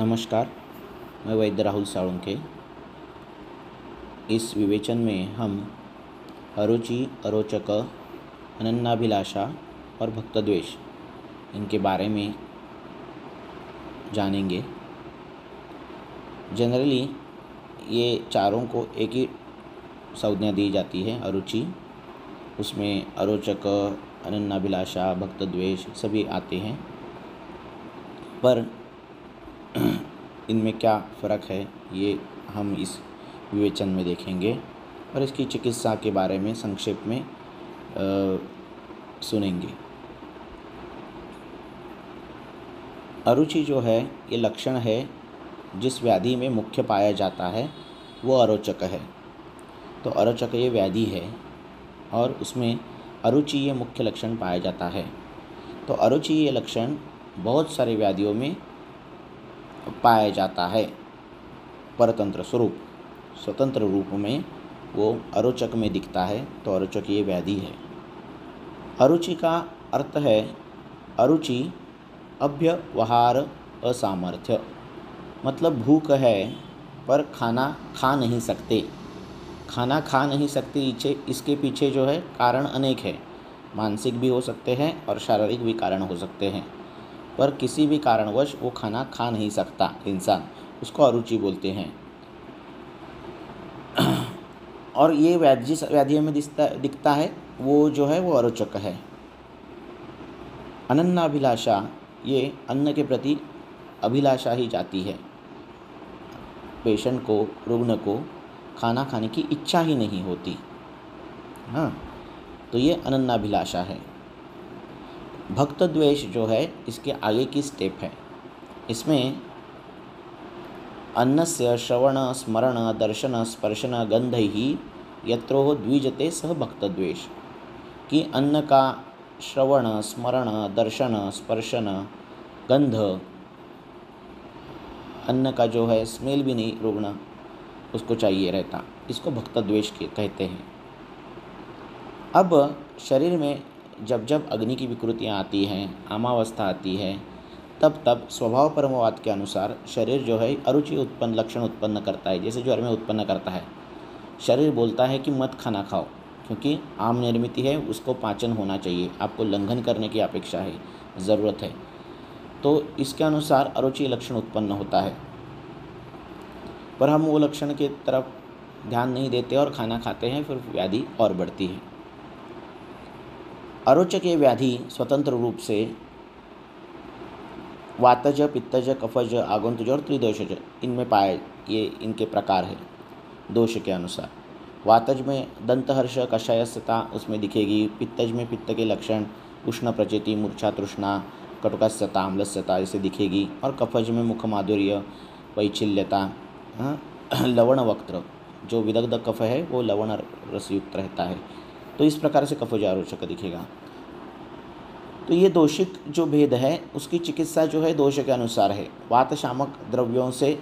नमस्कार, मैं वैद्य राहुल साळुंखे। इस विवेचन में हम अरुचि, अरोचक, अनन्याभिलाषा और भक्तद्वेष इनके बारे में जानेंगे। जनरली ये चारों को एक ही संज्ञा दी जाती है, अरुचि। उसमें अरोचक, अनन्याभिलाषा, भक्तद्वेष सभी आते हैं, पर इनमें क्या फ़र्क है ये हम इस विवेचन में देखेंगे और इसकी चिकित्सा के बारे में संक्षेप में सुनेंगे। अरुचि जो है ये लक्षण है जिस व्याधि में मुख्य पाया जाता है वो अरोचक है। तो अरोचक ये व्याधि है और उसमें अरुचि ये मुख्य लक्षण पाया जाता है। तो अरुचि ये लक्षण बहुत सारे व्याधियों में पाया जाता है। परतंत्र स्वरूप, स्वतंत्र रूप में वो अरोचक में दिखता है, तो अरोचक ये व्याधि है। अरुचि का अर्थ है अरुचि, अव्यवहार, असामर्थ्य। मतलब भूख है पर खाना खा नहीं सकते। खाना खा नहीं सकते इसके पीछे जो है कारण अनेक है। मानसिक भी हो सकते हैं और शारीरिक भी कारण हो सकते हैं, पर किसी भी कारणवश वो खाना खा नहीं सकता इंसान, उसको अरुचि बोलते हैं। और ये जिस व्याधियों में दिखता है वो जो है वो अरोचक है। अनन्याभिलाषा, ये अन्न के प्रति अभिलाषा ही जाती है। पेशेंट को, रुग्ण को खाना खाने की इच्छा ही नहीं होती। हाँ, तो ये अनन्याभिलाषा है। भक्तद्वेष जो है इसके आगे की स्टेप है। इसमें अन्नस्य श्रवण, स्मरण, दर्शन, स्पर्शन, गंधैः यत्रो द्विजते सह भक्तद्वेष। कि अन्न का श्रवण, स्मरण, दर्शन, स्पर्शन, गंध, अन्न का जो है स्मेल भी नहीं रुग्ण उसको चाहिए रहता, इसको भक्तद्वेष कहते हैं। अब शरीर में जब जब अग्नि की विकृतियाँ आती हैं, आमावस्था आती है, तब तब स्वभाव परमवाद के अनुसार शरीर जो है अरुचि लक्षण उत्पन्न करता है, जैसे ज्वर में उत्पन्न करता है। शरीर बोलता है कि मत खाना खाओ, क्योंकि आम निर्मिति है, उसको पाचन होना चाहिए, आपको लंघन करने की अपेक्षा है, ज़रूरत है। तो इसके अनुसार अरुचि लक्षण उत्पन्न होता है, पर हम वो लक्षण की तरफ ध्यान नहीं देते और खाना खाते हैं, फिर व्याधि और बढ़ती है। अरोचक ये व्याधि स्वतंत्र रूप से वातज, पित्तज, कफज, आगंतुज और त्रिदोषज इनमें पाए, ये इनके प्रकार है दोष के अनुसार। वातज में दंतहर्ष, कषायस्यता उसमें दिखेगी। पित्तज में पित्त के लक्षण उष्ण प्रचिति, मूर्छा, तृष्णा, कटुकस्यता, आम्लस्यता ऐसे दिखेगी। और कफज में मुख माधुर्य, वैचिल्यता, लवण वक्त्र, जो विदग्ध कफ है वो लवण रसयुक्त रहता है। तो इस प्रकार से कफज अरोचक दिखेगा। तो ये दोषिक जो भेद है उसकी चिकित्सा जो है दोष के अनुसार है। वात शामक द्रव्यों से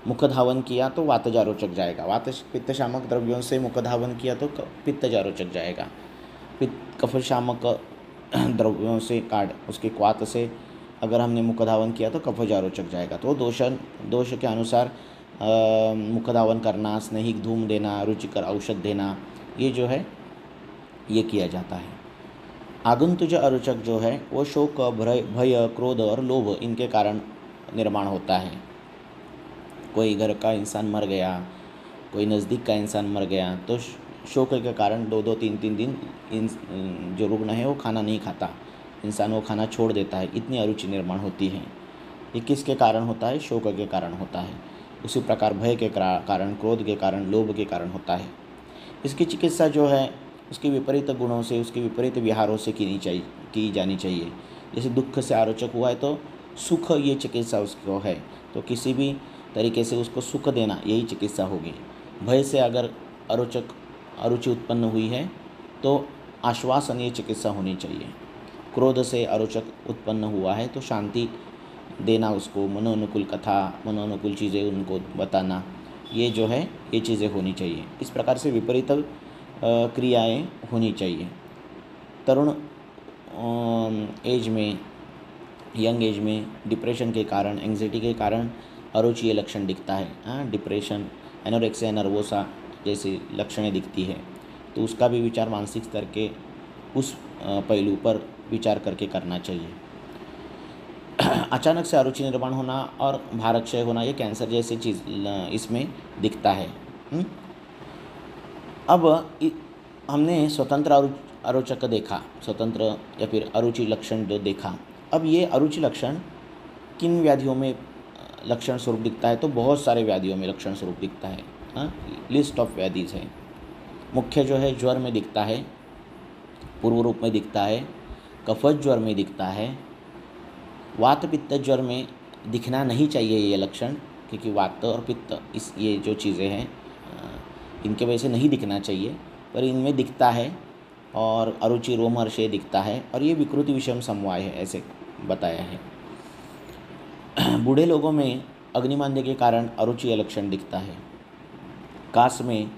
मुख धावन किया तो वातज अरोचक जाएगा। पित्त शामक द्रव्यों से मुख धावन किया तो पित्तज अरोचक जाएगा। कफ शामक द्रव्यों से उसके क्वात से अगर हमने मुख धावन किया तो कफज अरोचक जाएगा। तो दोष के अनुसार मुख धावन करना, स्नेहिक धूम देना, रुचिकर औषध देना, ये जो है ये किया जाता है। आगंतुज अरोचक जो है वो शोक, भय, क्रोध और लोभ इनके कारण निर्माण होता है। कोई घर का इंसान मर गया, कोई नज़दीक का इंसान मर गया, तो शोक के कारण 2-2, 3-3 दिन जो रुग्ण है वो खाना नहीं खाता, इंसान वो खाना छोड़ देता है, इतनी अरुचि निर्माण होती है। ये किसके कारण होता है? शोक के कारण होता है। उसी प्रकार भय के कारण, क्रोध के कारण, लोभ के कारण होता है। इसकी चिकित्सा जो है उसके विपरीत गुणों से, उसके विपरीत विहारों से की जानी चाहिए। जैसे दुख से आरोचक हुआ है तो सुख ये चिकित्सा उसको है, तो किसी भी तरीके से उसको सुख देना यही चिकित्सा होगी। भय से अगर अरुचि उत्पन्न हुई है तो आश्वासन ये चिकित्सा होनी चाहिए। क्रोध से अरोचक उत्पन्न हुआ है तो शांति देना उसको, मनोनुकूल कथा, मनोनुकूल चीज़ें उनको बताना, ये जो है ये चीज़ें होनी चाहिए। इस प्रकार से विपरीत क्रियाएं होनी चाहिए। तरुण एज में, यंग एज में डिप्रेशन के कारण, एंग्जाइटी के कारण अरुचि लक्षण दिखता है, डिप्रेशन, एनोरेक्सिया नर्वोसा जैसी लक्षणें दिखती है, तो उसका भी विचार मानसिक स्तर के उस पहलू पर विचार करके करना चाहिए। अचानक से अरुचि निर्माण होना और भारक्षय होना, ये कैंसर जैसी चीज़ इसमें दिखता है। अब हमने स्वतंत्र अरोचक देखा, स्वतंत्र या फिर अरुचि लक्षण जो देखा। अब ये अरुचि लक्षण किन व्याधियों में लक्षण स्वरूप दिखता है? तो बहुत सारे व्याधियों में लक्षण स्वरूप दिखता है। लिस्ट ऑफ व्याधीज है। मुख्य जो है ज्वर में दिखता है, पूर्व रूप में दिखता है, कफज ज्वर में दिखता है, वात पित्त ज्वर में दिखना नहीं चाहिए ये लक्षण, क्योंकि वात और पित्त ये जो चीज़ें हैं इनके वजह से नहीं दिखना चाहिए, पर इनमें दिखता है। और अरुचि रोमहर्षे दिखता है, और ये विकृति विषम समवाय है, ऐसे बताया है। बूढ़े लोगों में अग्निमांद्य के कारण अरुचि लक्षण दिखता है। कास में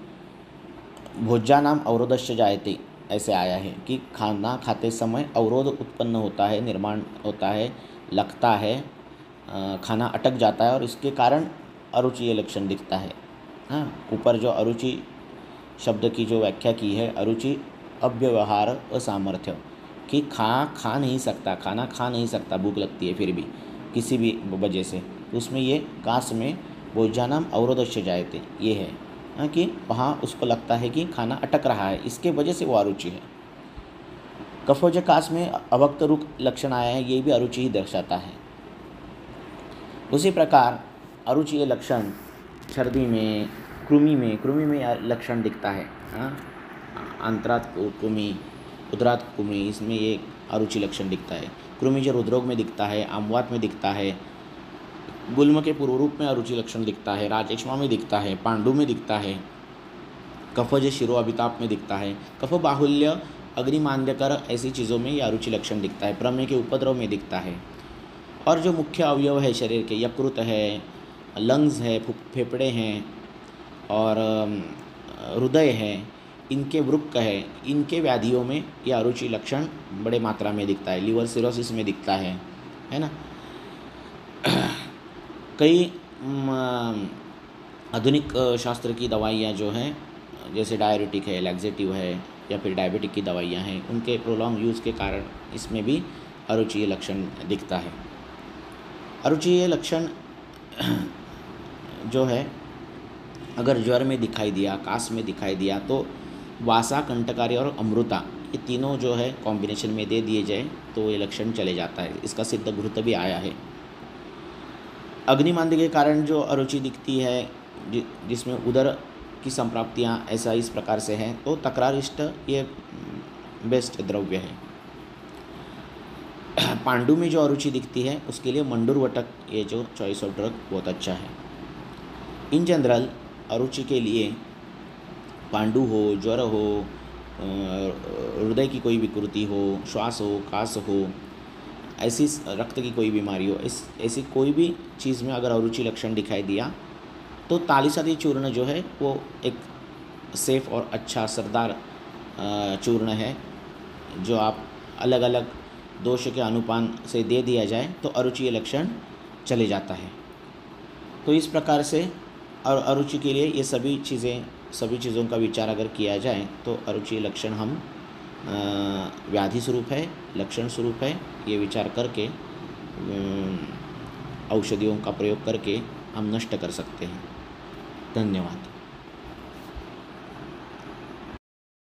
भोज्यानाम अवरोधश्च जायते, ऐसे आया है कि खाना खाते समय अवरोध उत्पन्न होता है, निर्माण होता है, लगता है, खाना अटक जाता है, और इसके कारण अरुचि लक्षण दिखता है। ऊपर जो अरुचि शब्द की जो व्याख्या की है, अरुचि अव्यवहार असामर्थ्य, कि खा नहीं सकता, खाना खा नहीं सकता, भूख लगती है फिर भी किसी भी वजह से, तो उसमें ये कास में भोज्यानाम अवरोधश्च जायते ये है, कि वहाँ उसको लगता है कि खाना अटक रहा है, इसके वजह से वो अरुचि है। कफोज कास में अभक्त रूप लक्षण आया है, ये भी अरुचि ही दर्शाता है। उसी प्रकार अरुचि लक्षण छर्दी में, कृमि में लक्षण दिखता है। अंतरात कृमि, उदरात कृमि, इसमें ये अरुचि लक्षण दिखता है। कृमि जो रुद्रोग में दिखता है, आमवात में दिखता है, गुल्म के पूर्व रूप में अरुचि लक्षण दिखता है, राजेक्ष्मा में दिखता है, पांडु में दिखता है, कफज शिरो अभिताप में दिखता है, कफ बाहुल्य, अग्निमांद्यकर, ऐसी चीज़ों में ये अरुचि लक्षण दिखता है। प्रमेय के उपद्रव में दिखता है। और जो मुख्य अवयव है शरीर के, यकृत है, लंग्स है, फेफड़े हैं, और हृदय है, इनके वृक्क है, इनके व्याधियों में ये अरुचि लक्षण बड़े मात्रा में दिखता है। लीवर सिरोसिस में दिखता है ना। कई आधुनिक शास्त्र की दवाइयाँ जो हैं, जैसे डायरेटिक है, लैक्सेटिव है, या फिर डायबिटिक की दवाइयाँ हैं, उनके प्रोलॉन्ग यूज़ के कारण इसमें भी अरुचि लक्षण दिखता है। अरुचि लक्षण जो है अगर ज्वर में दिखाई दिया, कास में दिखाई दिया, तो वासा, कंटकारी और अमृता, ये तीनों जो है कॉम्बिनेशन में दे दिए जाए तो ये लक्षण चले जाता है। इसका सिद्ध घृत भी आया है। अग्निमांद्य के कारण जो अरुचि दिखती है, जिसमें उदर की संप्राप्तियाँ ऐसा इस प्रकार से हैं, तो तकरारिष्ट ये बेस्ट द्रव्य है। पांडु में जो अरुचि दिखती है उसके लिए मंडूरवटक, ये जो चॉइस ऑफ ड्रग बहुत अच्छा है। इन जनरल अरुचि के लिए पांडु हो, ज्वर हो, हृदय की कोई विकृति हो, श्वास हो, कास हो, ऐसी रक्त की कोई बीमारी हो, ऐसी कोई भी चीज़ में अगर अरुचि लक्षण दिखाई दिया तो तालिसादी चूर्ण जो है वो एक सेफ और अच्छा असरदार चूर्ण है, जो आप अलग अलग दोष के अनुपान से दे दिया जाए तो अरुचि लक्षण चले जाता है। तो इस प्रकार से और अरुचि के लिए ये सभी चीज़ों का विचार अगर किया जाए तो अरुचि लक्षण हम व्याधि स्वरूप है, लक्षण स्वरूप है, ये विचार करके औषधियों का प्रयोग करके हम नष्ट कर सकते हैं। धन्यवाद।